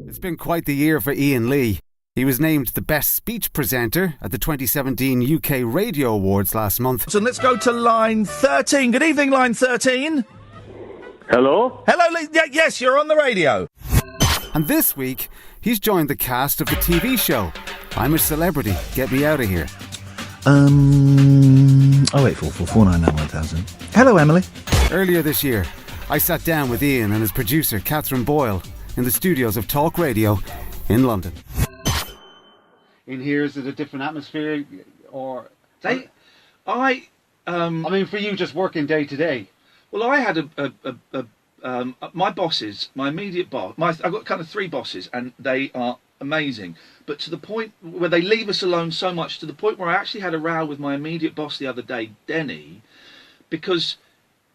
It's been quite the year for Iain Lee. He was named the Best Speech Presenter at the 2017 UK Radio Awards last month. So let's go to line 13. Good evening, line 13. Hello? Hello, Lee. Yes, you're on the radio. And this week, he's joined the cast of the TV show I'm a Celebrity, Get Me Out of Here. 08444991000. Hello, Emily. Earlier this year, I sat down with Iain and his producer, Catherine Boyle, in the studios of Talk Radio in London. In here, is it a different atmosphere, or I mean, for you, just working day to day? Well, I had my bosses, my immediate boss. I've got kind of three bosses, and they are amazing. But to the point where they leave us alone so much, to the point where I actually had a row with my immediate boss the other day, Denny, because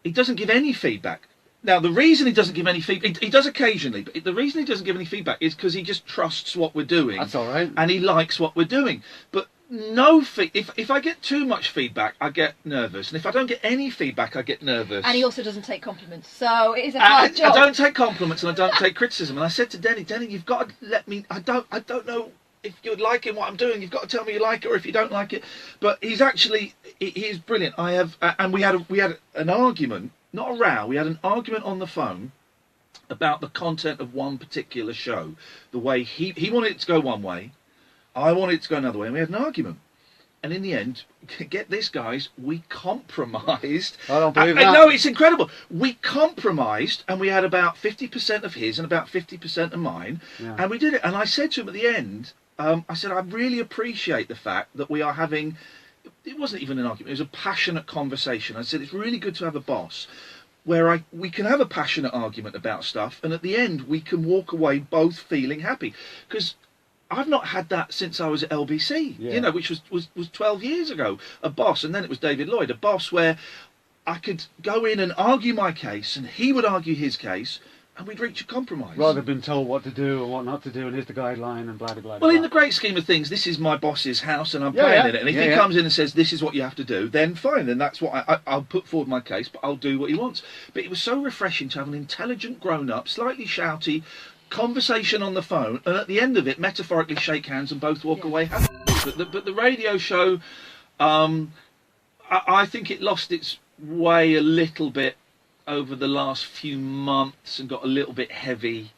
he doesn't give any feedback. Now, the reason he doesn't give any feedback, he does occasionally, but the reason he doesn't give any feedback is because he just trusts what we're doing. That's all right. And he likes what we're doing. But no if I get too much feedback, I get nervous. And if I don't get any feedback, I get nervous. And he also doesn't take compliments. So it is a hard job. I don't take compliments and I don't take criticism. And I said to Denny, you've got to let me, I don't know if you're liking what I'm doing. You've got to tell me you like it or if you don't like it. But he's actually, he's brilliant. And we had an argument. Not a row, we had an argument on the phone about the content of one particular show. The way he wanted it to go one way, I wanted it to go another way, and we had an argument. And in the end, get this, guys, we compromised. I don't believe that. No, it's incredible. We compromised, and we had about 50% of his and about 50% of mine, and we did it. And I said to him at the end, I said, I really appreciate the fact that we are having... It wasn't even an argument, it was a passionate conversation. I said, it's really good to have a boss where we can have a passionate argument about stuff, and at the end we can walk away both feeling happy. Because I've not had that since I was at LBC, which was 12 years ago. A boss, and then it was David Lloyd, a boss where I could go in and argue my case, and he would argue his case, and we'd reach a compromise. Rather than being told what to do and what not to do, and here's the guideline and blah, blah, blah. Well, in the great scheme of things, this is my boss's house and I'm playing in it. And if he comes in and says, this is what you have to do, then fine, then that's what I'll put forward my case, but I'll do what he wants. But it was so refreshing to have an intelligent, grown-up, slightly shouty conversation on the phone, and at the end of it, metaphorically shake hands and both walk away happy. But the radio show, I think it lost its way a little bit over the last few months and got a little bit heavy,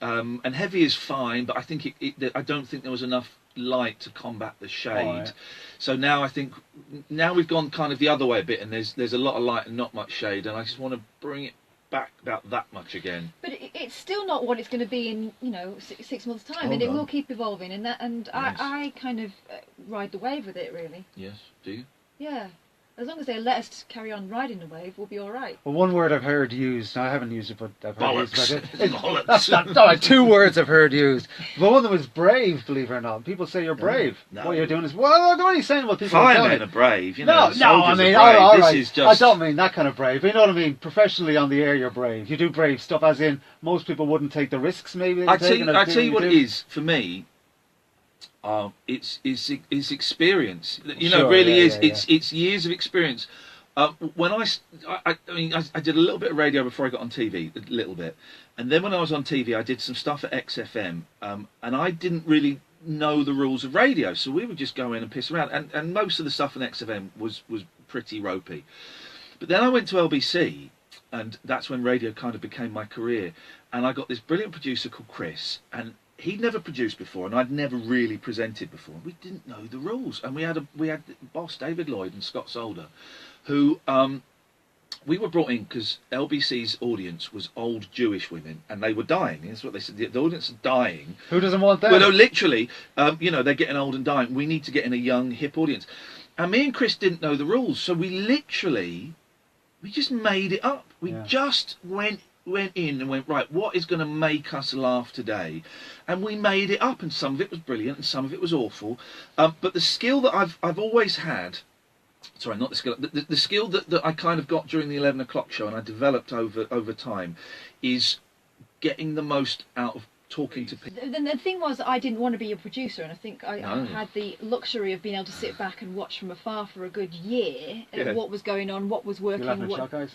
and heavy is fine, but I think I don't think there was enough light to combat the shade. Right. So now I think we've gone kind of the other way a bit, and there's a lot of light and not much shade, and I just want to bring it back about that much again. But it's still not what it's going to be in 6 months' time, and it will keep evolving. And yes. I kind of ride the wave with it, really. Yes, do you? Yeah. As long as they let us carry on riding the wave, we'll be all right. Well, one word I've heard used, now I haven't used it, but I've heard Bollocks. used about it. Bollocks. No, 2 words I've heard used. But one of them was brave, believe it or not. People say you're brave. No. What you're doing is, well, I'm only saying what people are Firemen telling. are brave, No, I soldiers mean, are brave. all This right. is just... I don't mean that kind of brave. You know what I mean? Professionally on the air, you're brave. You do brave stuff, as in, most people wouldn't take the risks, maybe. I tell you what it is, for me, it's experience. Sure, really yeah, is. yeah, It's years of experience. When I did a little bit of radio before I got on TV, a little bit, and then when I was on TV, I did some stuff at XFM, and I didn't really know the rules of radio, so we would just go in and piss around, and most of the stuff in XFM was pretty ropey. But then I went to LBC, and that's when radio kind of became my career, and I got this brilliant producer called Chris, and he'd never produced before, and I'd never really presented before. We didn't know the rules, and we had boss David Lloyd and Scott Solder, who we were brought in because LBC's audience was old Jewish women, and they were dying. That's what they said. The audience is dying. Who doesn't want that? Well, no, literally, they're getting old and dying. We need to get in a young, hip audience. And me and Chris didn't know the rules, so we just made it up. We just went in and went, right, what is going to make us laugh today? And we made it up, and some of it was brilliant and some of it was awful. But the skill that I've always had, sorry, not the skill, the skill that I kind of got during the 11 o'clock show and I developed over time is getting the most out of talking to people. The thing was, I didn't want to be a producer, and I think I had the luxury of being able to sit back and watch from afar for a good year at what was going on, what was working. You're laughing at Shock Eyes?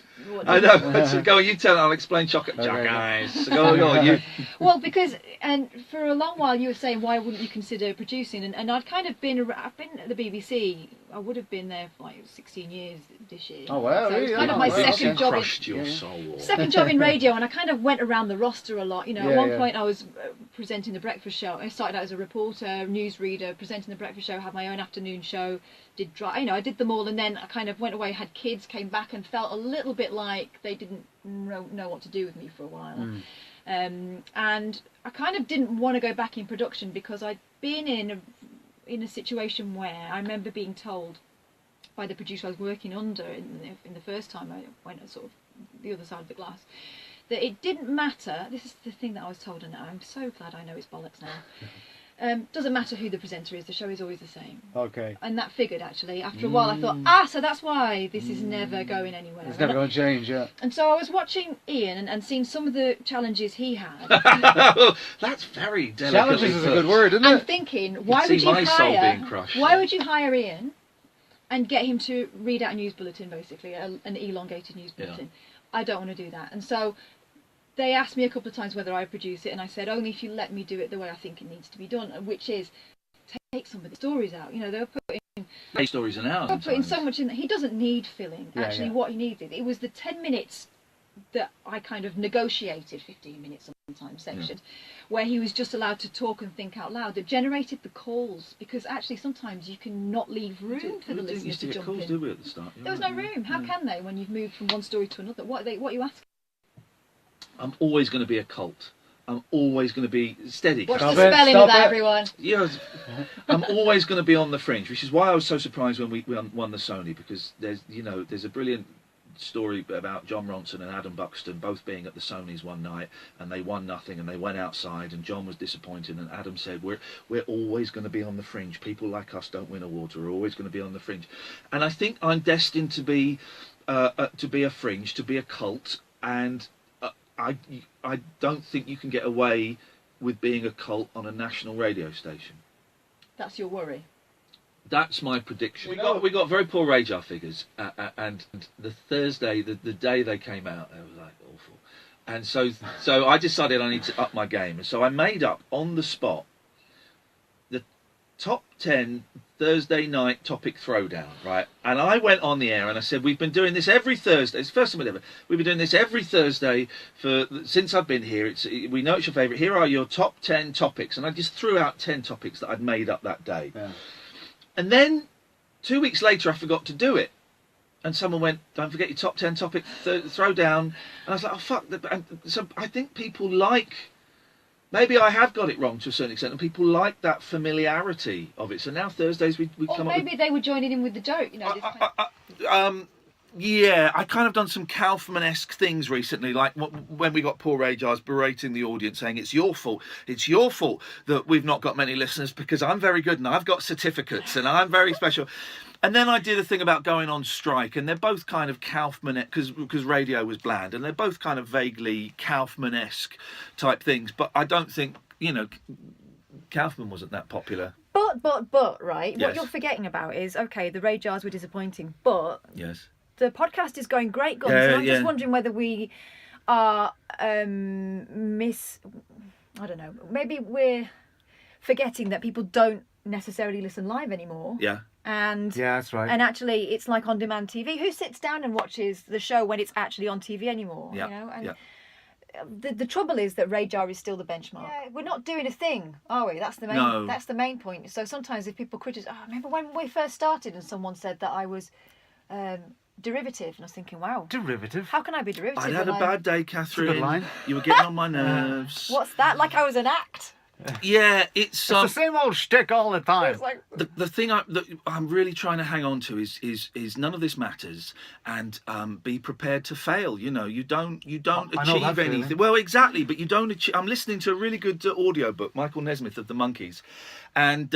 I know. Go on, you tell. I'll explain Shock Eyes. Go on, you. Well, because for a long while you were saying, why wouldn't you consider producing? And I'd kind of I've been at the BBC. I would have been there for like 16 years this year. Oh wow! So really? it was kind of my second job. Crushed your soul. Second job in radio, and I kind of went around the roster a lot. You know, at one point I was presenting the breakfast show. I started out as a reporter, newsreader, presenting the breakfast show, had my own afternoon show, I did them all, and then I kind of went away, had kids, came back, and felt a little bit like they didn't know what to do with me for a while. And I kind of didn't want to go back in production because I'd been in a situation where I remember being told by the producer I was working under in the first time I went at sort of the other side of the glass, that it didn't matter. This is the thing that I was told, and I'm so glad I know it's bollocks now. Doesn't matter who the presenter is, the show is always the same. Okay. And that figured, actually. After a while I thought, so that's why this is never going anywhere. It's never going to change, yeah. And so I was watching Iain and seeing some of the challenges he had. That's very delicate. Challenges is a good word, isn't it? I'm thinking, why would you hire Iain and get him to read out a news bulletin, basically, an elongated news bulletin? I don't want to do that. And so they asked me a couple of times whether I produce it, and I said, only if you let me do it the way I think it needs to be done, which is take some of the stories out. You know, they were putting stories an hour. They're putting so much in. He doesn't need filling. Actually, what he needed, it was the 10 minutes that I kind of negotiated, 15 minutes sometimes sections, where he was just allowed to talk and think out loud, that generated the calls, because actually sometimes you can not leave room for the listeners to jump in. Did we at the start? There was no room. How can they when you've moved from one story to another? What are you asking? I'm always going to be a cult. I'm always going to be steady. What's the spelling of that, everyone? Yes, I'm always going to be on the fringe, which is why I was so surprised when we won the Sony, because there's a brilliant story about John Ronson and Adam Buxton both being at the Sonys one night, and they won nothing, and they went outside, and John was disappointed, and Adam said, we're always going to be on the fringe. People like us don't win awards. We're always going to be on the fringe. And I think I'm destined to be a fringe, to be a cult, and I don't think you can get away with being a cult on a national radio station. That's your worry. That's my prediction. We got very poor radar figures, and the Thursday, the day they came out, it was like awful. And so I decided I need to up my game, and so I made up on the spot the top 10 Thursday night topic throwdown, right? And I went on the air and I said, we've been doing this every Thursday. It's the first time ever. We've been doing this every Thursday since I've been here. We know it's your favourite. Here are your top 10 topics. And I just threw out 10 topics that I'd made up that day. Yeah. And then 2 weeks later, I forgot to do it. And someone went, don't forget your top 10 topic throwdown. And I was like, oh, fuck. So I think people like... Maybe I have got it wrong to a certain extent, and people like that familiarity of it. So now Thursdays we come up with... Or maybe they were joining in with the joke, you know. Yeah, I kind of done some Kaufman-esque things recently, like when we got Paul Rajars berating the audience, saying it's your fault that we've not got many listeners because I'm very good and I've got certificates and I'm very special. And then I did a thing about going on strike, and they're both kind of Kaufman, because radio was bland, and they're both kind of vaguely Kaufman-esque type things. But I don't think, Kaufman wasn't that popular. But, right, yes. What you're forgetting about is, okay, the Rajars were disappointing, but... Yes. The podcast is going great guns, and I'm just wondering whether we are I don't know, maybe we're forgetting that people don't necessarily listen live anymore. Yeah. And that's right. And actually, it's like on-demand TV. Who sits down and watches the show when it's actually on TV anymore? Yeah. You know, and the trouble is that Rajar is still the benchmark. Yeah, we're not doing a thing, are we? That's the main. No. That's the main point. So sometimes if people criticize, I remember when we first started and someone said that I was derivative, and I was thinking, wow, derivative. How can I be derivative? I had a bad day, Catherine. That's a good line. You were getting on my nerves. What's that? Like I was an act. Yeah, it's the same old shtick all the time. Like... The thing I'm really trying to hang on to is none of this matters, and be prepared to fail. You don't achieve anything. Well, exactly, but you don't achieve. I'm listening to a really good audio book, Michael Nesmith of the Monkees, and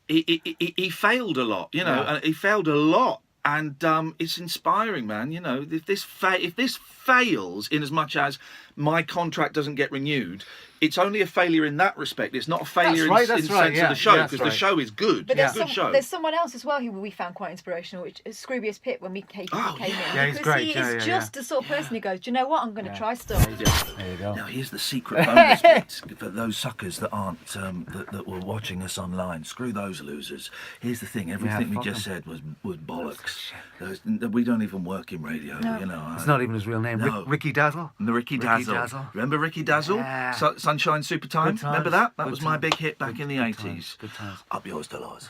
he failed a lot. And he failed a lot. And it's inspiring, man. If this fails, in as much as my contract doesn't get renewed, it's only a failure in that respect. It's not a failure in the sense of the show, because the show is good. But It's a good show. There's someone else as well who we found quite inspirational, which is Scroobius Pip when we came in. Yeah, he's great. He is just the sort of person who goes, do you know what? I'm going to try stuff. There you go. Now here's the secret bonus bit for those suckers that aren't that were watching us online. Screw those losers. Here's the thing: everything we just said was bollocks. We don't even work in radio, you know. It's not even his real name. No. Ricky Dazzle. The Ricky Dazzle. Remember Ricky Dazzle? Yeah. Sunshine Super Time. Good times. Remember that? That Good was my times. big hit back in the Good 80s. times. Good times. Up yours, Dolores.